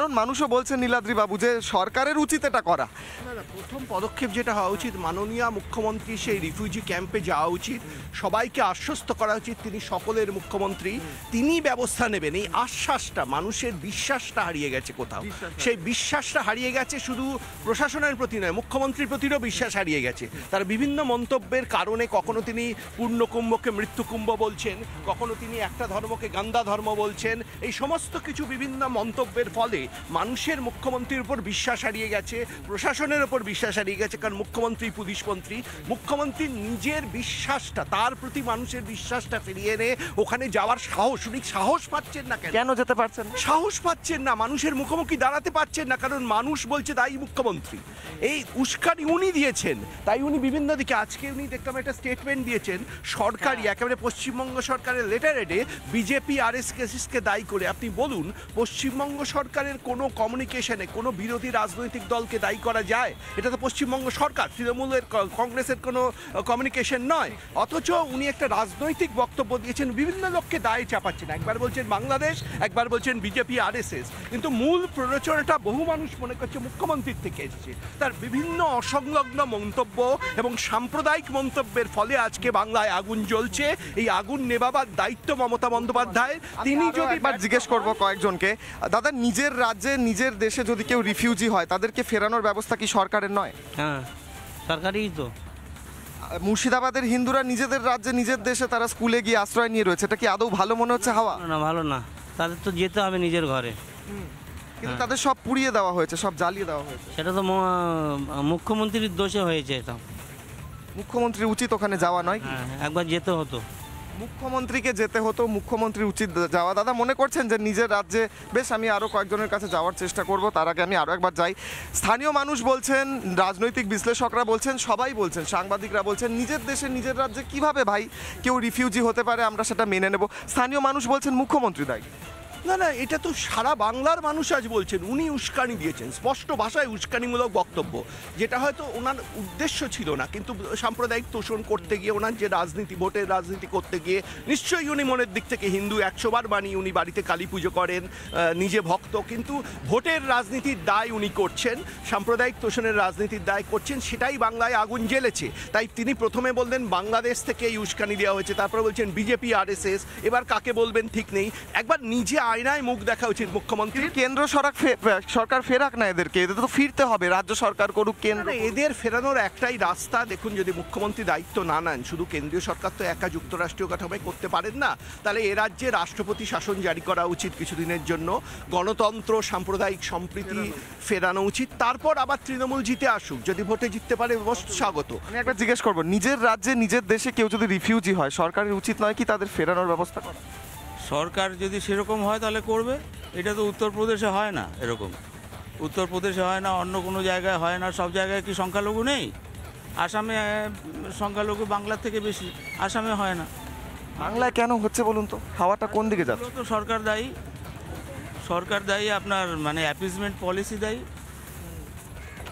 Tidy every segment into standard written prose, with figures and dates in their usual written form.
কারণ মানুষও বলছেন নীলাদ্রি বাবু যে সরকারের উচিত এটা করা। না না, প্রথম পদক্ষেপ যেটা হওয়া উচিত, মাননীয় মুখ্যমন্ত্রী সেই রিফিউজি ক্যাম্পে যাওয়া উচিত, সবাইকে আশ্বস্ত করা উচিত তিনি সকলের মুখ্যমন্ত্রী, তিনি ব্যবস্থা নেবেন। এই আশ্বাসটা, মানুষের বিশ্বাসটা হারিয়ে গেছে কোথাও, সেই বিশ্বাসটা হারিয়ে গেছে। শুধু প্রশাসনের প্রতি নয়, মুখ্যমন্ত্রীর প্রতিও বিশ্বাস হারিয়ে গেছে। তার বিভিন্ন মন্তব্যের কারণে কখনো তিনি পূর্ণকুম্ভকে মৃত্যুকুম্ভ বলছেন, কখনো তিনি একটা ধর্মকে গান্দা ধর্ম বলছেন। এই সমস্ত কিছু বিভিন্ন মন্তব্যের ফলে মানুষের মুখ্যমন্ত্রীর উপর বিশ্বাস হারিয়ে গেছে, প্রশাসনের উপর বিশ্বাস হারিয়ে গেছে। কারণ মুখ্যমন্ত্রী পুলিশমন্ত্রী, মুখ্যমন্ত্রী নিজের বিশ্বাসটা, তার প্রতি মানুষের বিশ্বাসটা ফিরিয়ে এনে ওখানে যাওয়ার সাহস, উনি সাহস পাচ্ছেন না। কেন যেতে পারছেন? সাহস পাচ্ছেন না, মানুষের মুখোমুখি দাঁড়াতে পারছেন না, কারণ মানুষ বলছে তাই মুখ্যমন্ত্রী। এই উস্কানি উনি দিয়েছেন, তাই উনি বিভিন্ন দিকে, আজকে উনি দেখলাম একটা স্টেটমেন্ট দিয়েছেন সরকারি, একেবারে পশ্চিমবঙ্গ সরকারের লেটারেডে বিজেপি আরএসএসকে দায়ী করে। আপনি বলুন, পশ্চিমবঙ্গ সরকারের কোনো কমিউনিকেশনে কোনো বিরোধী রাজনৈতিক দলকে দায়ী করা যায়? এটা তো পশ্চিমবঙ্গ সরকার, তৃণমূলের কংগ্রেসের কোনো কমিউনিকেশন নয়। অথচ উনি একটা রাজনৈতিক বক্তব্য দিয়েছেন, বিভিন্ন লোককে দায়ে চাপাচ্ছেন। একবার বলছেন বাংলাদেশ, একবার বলছেন বিজেপি আরএসএস, কিন্তু মূল প্ররোচনাটা বহু মানুষ মনে করছে মুখ্যমন্ত্রীর থেকে এসেছে। তার বিভিন্ন অসংলগ্ন মন্তব্য এবং সাম্প্রদায়িক মন্তব্যের ফলে আজকে বাংলায় আগুন জ্বলছে। এই আগুন নেভাবার দায়িত্ব মমতা বন্দ্যোপাধ্যায়ের। তিনি যদি একবার জিজ্ঞেস করবো কয়েকজনকে, দাদা নিজের রাজ্যে নিজের দেশে যদি কেউ রিফিউজি হয় তাদেরকে ফেরানোর ব্যবস্থা কি সরকারের নয়? হ্যাঁ, সরকারই তো। মুর্শিদাবাদের হিন্দুরা নিজেদের রাজ্যে নিজের দেশে তারা স্কুলে গিয়ে আশ্রয় নিয়ে রয়েছে, এটা কি আদৌ ভালো মনে হচ্ছে? হাওয়া না, ভালো না, তাদের তো যেতে হবে নিজের ঘরে। কিন্তু তাদের সব পুড়িয়ে দেওয়া হয়েছে, সব জ্বালিয়ে দেওয়া হয়েছে। সেটা তো মুখ্যমন্ত্রীর দোষে হয়েছে। এটা মুখ্যমন্ত্রীর উচিত ওখানে যাওয়া নয়? হ্যাঁ, একবার যেতে হতো। মুখ্যমন্ত্রীকে যেতে হতো, মুখ্যমন্ত্রীর উচিত যাওয়া। দাদা মনে করছেন যে নিজের রাজ্যে, বেশ আমি আরও কয়েকজনের কাছে যাওয়ার চেষ্টা করব, তার আগে আমি আরও একবার যাই। স্থানীয় মানুষ বলছেন, রাজনৈতিক বিশ্লেষকরা বলছেন, সবাই বলছেন, সাংবাদিকরা বলছেন, নিজের দেশে নিজের রাজ্যে কিভাবে ভাই কেউ রিফিউজি হতে পারে, আমরা সেটা মেনে নেব। স্থানীয় মানুষ বলছেন মুখ্যমন্ত্রী দায়ী। না না, এটা তো সারা বাংলার মানুষ আজ বলছেন। উনি উস্কানি দিয়েছেন, স্পষ্ট ভাষায় উস্কানিমূলক বক্তব্য, যেটা হয়তো ওনার উদ্দেশ্য ছিল না, কিন্তু সাম্প্রদায়িক তোষণ করতে গিয়ে, ওনার যে রাজনীতি, ভোটের রাজনীতি করতে গিয়ে নিশ্চয়ই উনি মনের দিক থেকে হিন্দু 100 বার বাণী, উনি বাড়িতে কালী পুজো করেন, নিজে ভক্ত, কিন্তু ভোটের রাজনীতির দায় উনি করছেন, সাম্প্রদায়িক তোষণের রাজনীতির দায় করছেন, সেটাই বাংলায় আগুন জ্বেলেছে। তাই তিনি প্রথমে বললেন বাংলাদেশ থেকে এই উস্কানি দেওয়া হয়েছে, তারপরে বলছেন বিজেপি আরএসএস, এবার কাকে বলবেন ঠিক নেই। একবার নিজে আয়নায় মুখ দেখা উচিত মুখ্যমন্ত্রী। কেন্দ্র সরকার ফেরাক না এদেরকে, এদের তো ফিরতে হবে, রাজ্য সরকার করুক, কেন্দ্র। এদের ফেরানোর একটাই রাস্তা, দেখুন, যদি মুখ্যমন্ত্রী দায়িত্ব না নেন, শুধু কেন্দ্রীয় সরকার তো একা যুক্তরাষ্ট্রীয় কাঠামোয় করতে পারেন না, তাহলে এ রাজ্যে রাষ্ট্রপতি শাসন জারি করা উচিত কিছুদিনের জন্য, গণতন্ত্র, সাম্প্রদায়িক সম্প্রীতি ফেরানো উচিত, তারপর আবার তৃণমূল জিতে আসুক, যদি ভোটে জিততে পারে স্বাগত। আমি একবার জিজ্ঞেস করবো, নিজের রাজ্যে নিজের দেশে কেউ যদি রিফিউজি হয়, সরকারের উচিত নয় কি তাদের ফেরানোর ব্যবস্থা করা? সরকার যদি সেরকম হয় তাহলে করবে। এটা তো উত্তরপ্রদেশে হয় না, এরকম উত্তরপ্রদেশে হয় না, অন্য কোনো জায়গায় হয় না। সব জায়গায় কি সংখ্যালঘু নেই? আসামে সংখ্যালঘু বাংলার থেকে বেশি, আসামে হয় না। বাংলায় কেন হচ্ছে বলুন তো? হাওয়াটা কোন দিকে যাচ্ছে? তো সরকার দায়ী, সরকার দায়ী, আপনার মানে অ্যাপিসমেন্ট পলিসি দায়ী।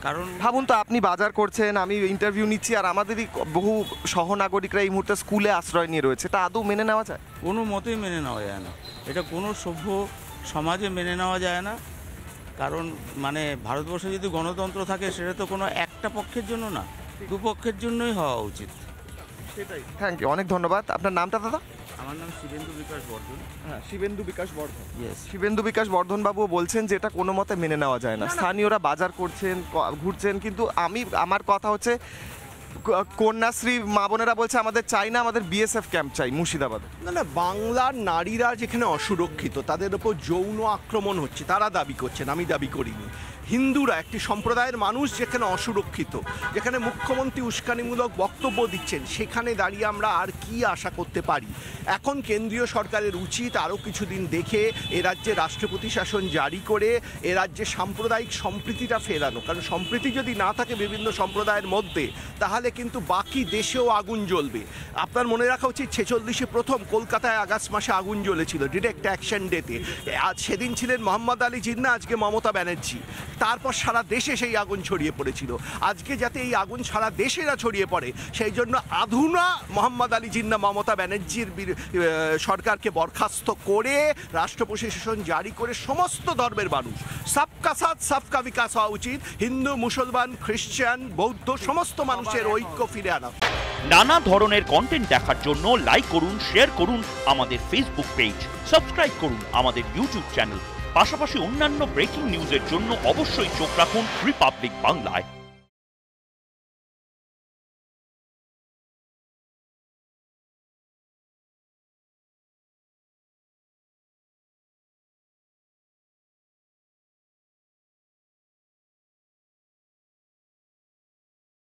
কারণ ভাবুন তো, আপনি বাজার করছেন, আমি ইন্টারভিউ নিচ্ছি, আর আমাদেরই বহু সহনাগরিকরা এই মুহূর্তে স্কুলে আশ্রয় নিয়ে রয়েছে, এটা আদৌ মেনে নেওয়া যায়? কোনো মতেই মেনে নেওয়া যায় না, এটা কোনো সভ্য সমাজে মেনে নেওয়া যায় না। কারণ মানে ভারতবর্ষে যদি গণতন্ত্র থাকে, সেটা তো কোনো একটা পক্ষের জন্য না, দুপক্ষের জন্যই হওয়া উচিত। সেটাই। থ্যাংক ইউ, অনেক ধন্যবাদ। আপনার নামটা দাদা? আমার নাম শিবেন্দু বিকাশ বর্ধন। হ্যাঁ, শিবেন্দু বিকাশ বর্ধন। ইয়েস। শিবেন্দু বিকাশ বর্ধন বাবু বলছেন যে এটা কোনো মতে মেনে নেওয়া যায় না। স্থানীয়রা বাজার করছেন, ঘুরছেন, কিন্তু আমার কথা হচ্ছে, কন্যাশ্রী মা বোনেরা বলছে আমাদের চাই না, আমাদের বিএসএফ ক্যাম্প চাই মুর্শিদাবাদে। না না, বাংলার নারীরা যেখানে অসুরক্ষিত, তাদের ওপর যৌন আক্রমণ হচ্ছে, তারা দাবি করছেন, আমি দাবি করিনি। হিন্দুরা, একটি সম্প্রদায়ের মানুষ যেখানে অসুরক্ষিত, যেখানে মুখ্যমন্ত্রী উস্কানিমূলক বক্তব্য দিচ্ছেন, সেখানে দাঁড়িয়ে আমরা আর কি আশা করতে পারি? এখন কেন্দ্রীয় সরকারের উচিত আরও কিছুদিন দেখে এ রাজ্যে রাষ্ট্রপতি শাসন জারি করে এ রাজ্যে সাম্প্রদায়িক সম্প্রীতিটা ফেরানো। কারণ সম্প্রীতি যদি না থাকে বিভিন্ন সম্প্রদায়ের মধ্যে, তাহলে কিন্তু বাকি দেশেও আগুন জ্বলবে। আপনার মনে রাখা উচিত, 46-এ প্রথম কলকাতায় আগস্ট মাসে আগুন জ্বলেছিল ডিরেক্ট অ্যাকশন ডেতে। আজ সেদিন ছিলেন মোহাম্মদ আলী জিন্নাহ, আজকে মমতা ব্যানার্জি। তারপর সারা দেশে সেই আগুন ছড়িয়ে পড়েছিল। আজকে যাতে এই আগুন সারা দেশে না ছড়িয়ে পড়ে সেই জন্য আধুনা মোহাম্মদ আলী জিন্নাহ মমতা ব্যানার্জির সরকারকে বরখাস্ত করে রাষ্ট্র প্রশাসন জারি করে সমস্ত ধর্মের মানুষ সবকা সাথ সবকা বিকাশ হওয়া উচিত। হিন্দু, মুসলমান, খ্রিস্টান, বৌদ্ধ সমস্ত মানুষের ঐক্য ফিরে আনা। নানা ধরনের কন্টেন্ট দেখার জন্য লাইক করুন, শেয়ার করুন আমাদের ফেসবুক পেজ, সাবস্ক্রাইব করুন আমাদের ইউটিউব চ্যানেল। পাশাপাশি অন্যান্য ব্রেকিং নিউজের জন্য অবশ্যই চোখ রাখুন রিপাবলিক বাংলায়।